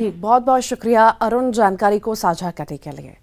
बहुत बहुत शुक्रिया अरुण, जानकारी को साझा करने के लिए।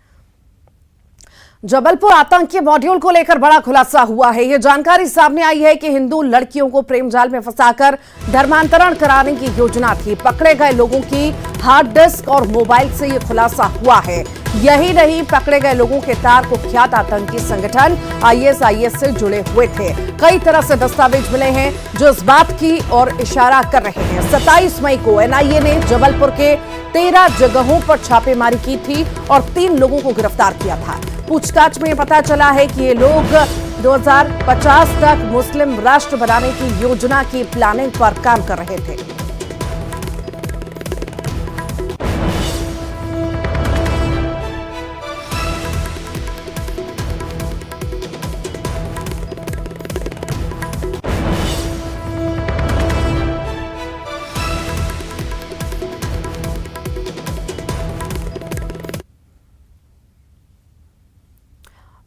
जबलपुर आतंकी मॉड्यूल को लेकर बड़ा खुलासा हुआ है। यह जानकारी सामने आई है कि हिंदू लड़कियों को प्रेम जाल में फंसाकर धर्मांतरण कराने की योजना थी। पकड़े गए लोगों की हार्ड डिस्क और मोबाइल से यह खुलासा हुआ है। यही नहीं, पकड़े गए लोगों के तार कुख्यात आतंकी संगठन आईएसआईएस से जुड़े हुए थे। कई तरह से दस्तावेज मिले हैं जो इस बात की ओर इशारा कर रहे हैं। 27 मई को एनआईए ने जबलपुर के 13 जगहों पर छापेमारी की थी और 3 लोगों को गिरफ्तार किया था। पूछताछ में पता चला है कि ये लोग 2050 तक मुस्लिम राष्ट्र बनाने की योजना की प्लानिंग पर काम कर रहे थे।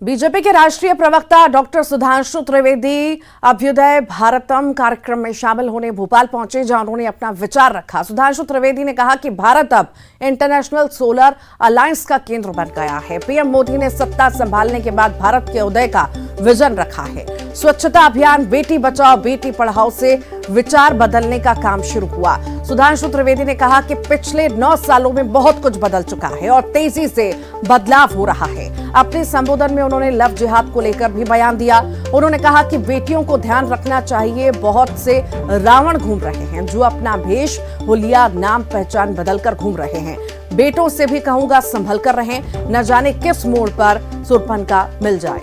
बीजेपी के राष्ट्रीय प्रवक्ता डॉक्टर सुधांशु त्रिवेदी अभ्युदय भारतम कार्यक्रम में शामिल होने भोपाल पहुंचे, जहां उन्होंने अपना विचार रखा। सुधांशु त्रिवेदी ने कहा कि भारत अब इंटरनेशनल सोलर अलायंस का केंद्र बन गया है। पीएम मोदी ने सत्ता संभालने के बाद भारत के उदय का विजन रखा है। स्वच्छता अभियान, बेटी बचाओ बेटी पढ़ाओ से विचार बदलने का काम शुरू हुआ। सुधांशु त्रिवेदी ने कहा कि पिछले 9 सालों में बहुत कुछ बदल चुका है और तेजी से बदलाव हो रहा है। अपने संबोधन में उन्होंने लव जिहाद को लेकर भी बयान दिया। उन्होंने कहा कि बेटियों को ध्यान रखना चाहिए, बहुत से रावण घूम रहे हैं जो अपना भेष, हुलिया, नाम पहचान बदलकर घूम रहे हैं। बेटों से भी कहूंगा संभल कर रहें, न जाने किस मोड़ पर सुरपनका मिल जाए।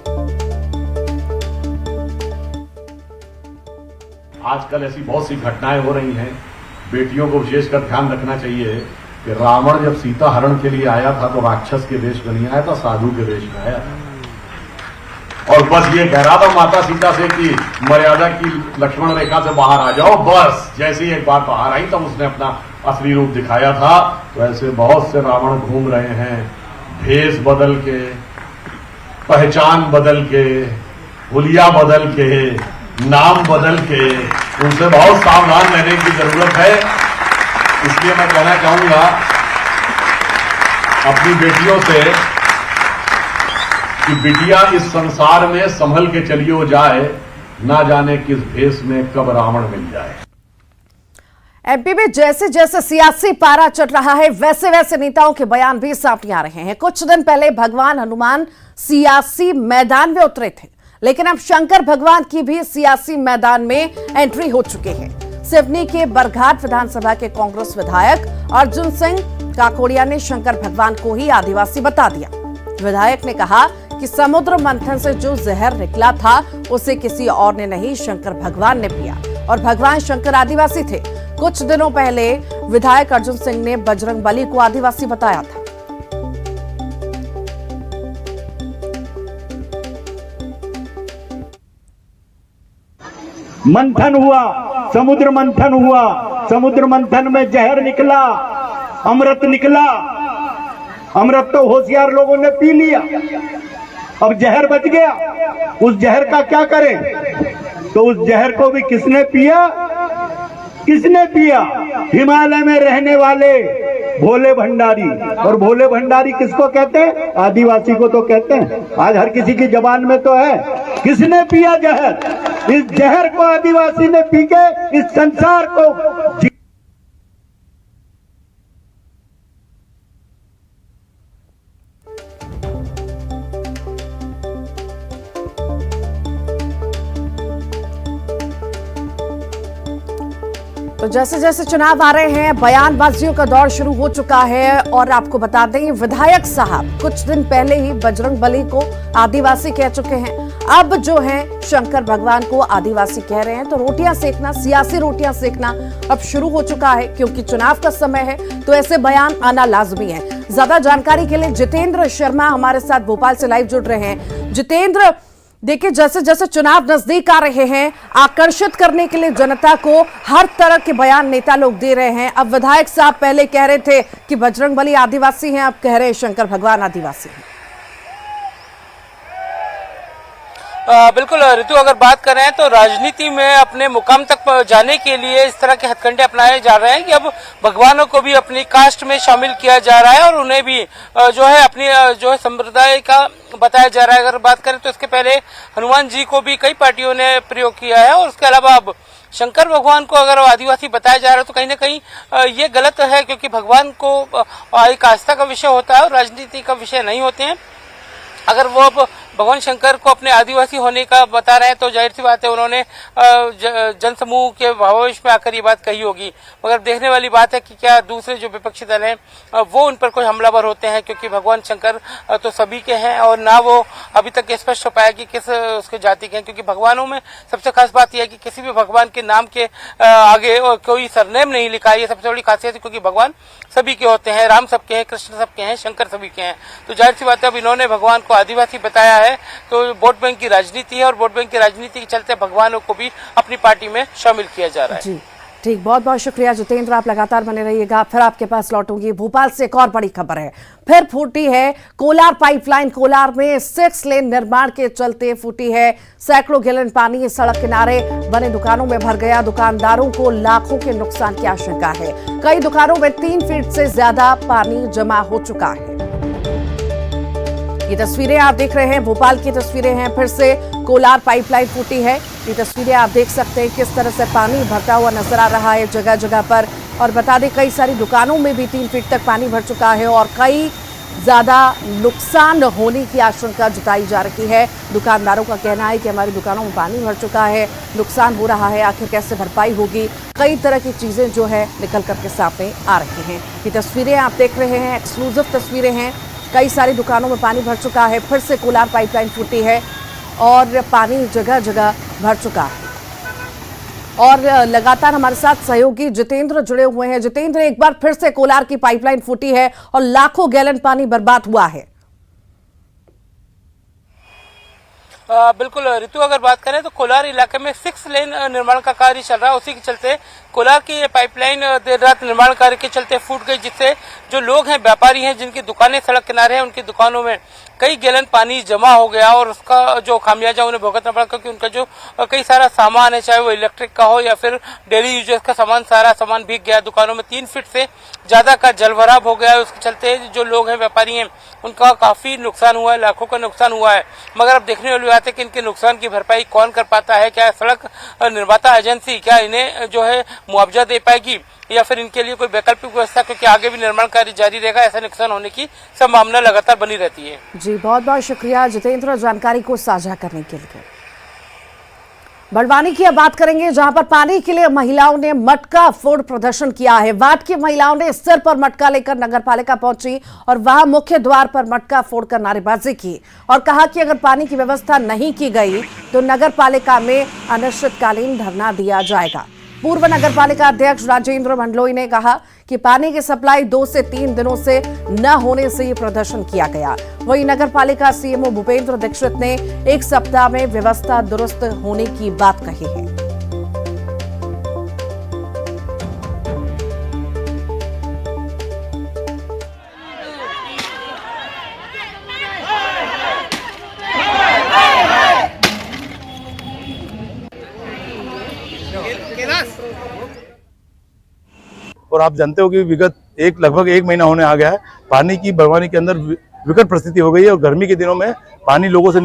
आजकल ऐसी बहुत सी घटनाएं हो रही हैं, बेटियों को विशेषकर ध्यान रखना चाहिए कि रावण जब सीता हरण के लिए आया था तो राक्षस के वेश में नहीं आया था, साधु के वेश में आया था। और बस ये कह रहा था माता सीता से कि मर्यादा की लक्ष्मण रेखा से बाहर आ जाओ। बस जैसे ही एक बार बाहर आई तब उसने अपना असली रूप दिखाया था। तो ऐसे बहुत से रावण घूम रहे हैं, भेष बदल के, पहचान बदल के, हुलिया बदल के, नाम बदल के। उनसे बहुत सावधान रहने की जरूरत है। इसलिए मैं कहना चाहूंगा अपनी बेटियों से कि बिटिया इस संसार में संभल के चलियो जाए, ना जाने किस भेष में कब रावण मिल जाए। एमपी में जैसे जैसे सियासी पारा चढ़ रहा है, वैसे वैसे नेताओं के बयान भी सामने आ रहे हैं। कुछ दिन पहले भगवान हनुमान सियासी मैदान में उतरे थे, लेकिन अब शंकर भगवान की भी सियासी मैदान में एंट्री हो चुके हैं। सिवनी के बरघाट विधानसभा के कांग्रेस विधायक अर्जुन सिंह काकोड़िया ने शंकर भगवान को ही आदिवासी बता दिया। विधायक ने कहा कि समुद्र मंथन से जो जहर निकला था उसे किसी और ने नहीं, शंकर भगवान ने पिया, और भगवान शंकर आदिवासी थे। कुछ दिनों पहले विधायक अर्जुन सिंह ने बजरंगबली को आदिवासी बताया था। मंथन हुआ, समुद्र मंथन हुआ, समुद्र मंथन में जहर निकला, अमृत निकला। अमृत तो होशियार लोगों ने पी लिया, अब जहर बच गया। उस जहर का क्या करें? तो उस जहर को भी किसने पिया? किसने पिया? हिमालय में रहने वाले भोले भंडारी। और भोले भंडारी किसको कहते हैं? आदिवासी को तो कहते हैं। आज हर किसी की जबान में तो है। किसने पिया जहर? इस जहर को आदिवासी ने पी के इस संसार को तो जैसे जैसे चुनाव आ रहे हैं, बयानबाजियों का दौर शुरू हो चुका है। और आपको बता दें, विधायक साहब कुछ दिन पहले ही बजरंगबली को आदिवासी कह चुके हैं। अब जो है शंकर भगवान को आदिवासी कह रहे हैं। तो रोटियां सेकना, सियासी रोटियां सेकना अब शुरू हो चुका है, क्योंकि चुनाव का समय है तो ऐसे बयान आना लाजमी है। ज्यादा जानकारी के लिए जितेंद्र शर्मा हमारे साथ भोपाल से लाइव जुड़ रहे हैं। जितेंद्र, देखिए जैसे जैसे चुनाव नजदीक आ रहे हैं, आकर्षित करने के लिए जनता को हर तरह के बयान नेता लोग दे रहे हैं। अब विधायक साहब पहले कह रहे थे कि बजरंगबली आदिवासी हैं, अब कह रहे हैं शंकर भगवान आदिवासी हैं। बिल्कुल ऋतु, अगर बात करें तो राजनीति में अपने मुकाम तक जाने के लिए इस तरह के हथकंडे अपनाए जा रहे हैं कि अब भगवानों को भी अपनी कास्ट में शामिल किया जा रहा है और उन्हें भी जो है अपनी जो है संप्रदाय का बताया जा रहा है। अगर बात करें तो इसके पहले हनुमान जी को भी कई पार्टियों ने प्रयोग किया है और उसके अलावा अब शंकर भगवान को अगर आदिवासी बताया जा रहा है तो कहीं ना कहीं ये गलत है, क्योंकि भगवान को एक आस्था का विषय होता है और राजनीति का विषय नहीं होते हैं। अगर वो अब भगवान शंकर को अपने आदिवासी होने का बता रहे हैं तो जाहिर सी बात है उन्होंने जनसमूह के भावावेश में आकर ये बात कही होगी। मगर देखने वाली बात है कि क्या दूसरे जो विपक्षी दल हैं वो उन पर कोई हमलावर होते हैं, क्योंकि भगवान शंकर तो सभी के हैं और ना वो अभी तक स्पष्ट हो पाया कि किस उसके जाति के हैं। क्योंकि भगवानों में सबसे खास बात यह है कि किसी भी भगवान के नाम के आगे कोई सरनेम नहीं लिखा है। ये सबसे बड़ी खासियत है, क्योंकि भगवान सभी के होते हैं, राम सबके हैं, कृष्ण सबके हैं, शंकर सभी के हैं। तो जाहिर सी बात है अब इन्होंने भगवान को आदिवासी बताया है तो वोट बैंक की राजनीति है और वोट बैंक की राजनीति के चलते भगवानों को भी अपनी पार्टी में शामिल किया जा रहा है। जी ठीक, बहुत बहुत शुक्रिया जितेंद्र, आप लगातार बने रहिएगा, फिर आपके पास लौटूंगी। भोपाल से एक और बड़ी खबर है, फिर फूटी है कोलार पाइपलाइन। कोलार में 6 लेन निर्माण के चलते फूटी है, सैकड़ों गैलन पानी सड़क किनारे बने दुकानों में भर गया। दुकानदारों को लाखों के नुकसान की आशंका है। कई दुकानों में 3 फीट से ज्यादा पानी जमा हो चुका है। ये तस्वीरें आप देख रहे हैं, भोपाल की तस्वीरें हैं, फिर से कोलार पाइपलाइन फूटी है। ये तस्वीरें आप देख सकते हैं किस तरह से पानी भरता हुआ नजर आ रहा है जगह जगह पर। और बता दें कई सारी दुकानों में भी 3 फीट तक पानी भर चुका है और कई ज्यादा नुकसान होने की आशंका जताई जा रही है। दुकानदारों का कहना है कि हमारी दुकानों में पानी भर चुका है, नुकसान हो रहा है, आखिर कैसे भरपाई होगी। कई तरह की चीजें जो है निकल करके सामने आ रही हैं। ये तस्वीरें आप देख रहे हैं, एक्सक्लूसिव तस्वीरें हैं। कई सारी दुकानों में पानी भर चुका है, फिर से कोलार पाइपलाइन फूटी है और पानी जगह जगह भर चुका है। और लगातार हमारे साथ सहयोगी जितेंद्र जुड़े हुए हैं। जितेंद्र, एक बार फिर से कोलार की पाइपलाइन फूटी है और लाखों गैलन पानी बर्बाद हुआ है। बिल्कुल ऋतु, अगर बात करें तो कोलार इलाके में 6 लेन निर्माण का कार्य चल रहा है। उसी के चलते कोलार की ये पाइपलाइन देर रात निर्माण कार्य के चलते फूट गई, जिससे जो लोग हैं, व्यापारी हैं, जिनकी दुकानें सड़क किनारे हैं, उनकी दुकानों में कई गैलन पानी जमा हो गया और उसका जो खामियाजा उन्हें भुगतना पड़ा, क्योंकि उनका जो कई सारा सामान है, चाहे वो इलेक्ट्रिक का हो या फिर डेली यूजेस का सामान, सारा सामान भीग गया। दुकानों में 3 फीट से ज्यादा का जलभराव हो गया। उसके चलते जो लोग हैं, व्यापारी हैं, उनका काफी नुकसान हुआ है, लाखों का नुकसान हुआ है। मगर अब देखने वाली बात है कि इनके नुकसान की भरपाई कौन कर पाता है। क्या सड़क निर्माता एजेंसी क्या इन्हें जो है मुआवजा दे पाएगी या फिर इनके लिए कोई वैकल्पिक व्यवस्था, क्योंकि आगे भी निर्माण कार्य जारी रहेगा, ऐसा नुकसान होने की संभावना लगातार बनी रहती है। जी बहुत बहुत शुक्रिया जितेंद्र जानकारी को साझा करने के लिए। बड़वानी की अब बात करेंगे, जहां पर पानी के लिए महिलाओं ने मटका फोड़ प्रदर्शन किया है। वार्ड की महिलाओं ने सिर पर मटका लेकर नगरपालिका पहुंची और वहां मुख्य द्वार पर मटका फोड़कर नारेबाजी की और कहा कि अगर पानी की व्यवस्था नहीं की गई तो नगरपालिका में अनिश्चितकालीन धरना दिया जाएगा। पूर्व नगरपालिका अध्यक्ष राजेंद्र मंडलोई ने कहा कि पानी की सप्लाई 2 से 3 दिनों से न होने से ये प्रदर्शन किया गया। वहीं नगरपालिका सीएमओ भूपेंद्र दीक्षित ने 1 सप्ताह में व्यवस्था दुरुस्त होने की बात कही है। और आप जानते हो कि विगत लगभग 1 महीना होने आ गया है, पानी की बड़वानी के अंदर विकट परिस्थिति हो गई है और गर्मी के दिनों में पानी लोगों से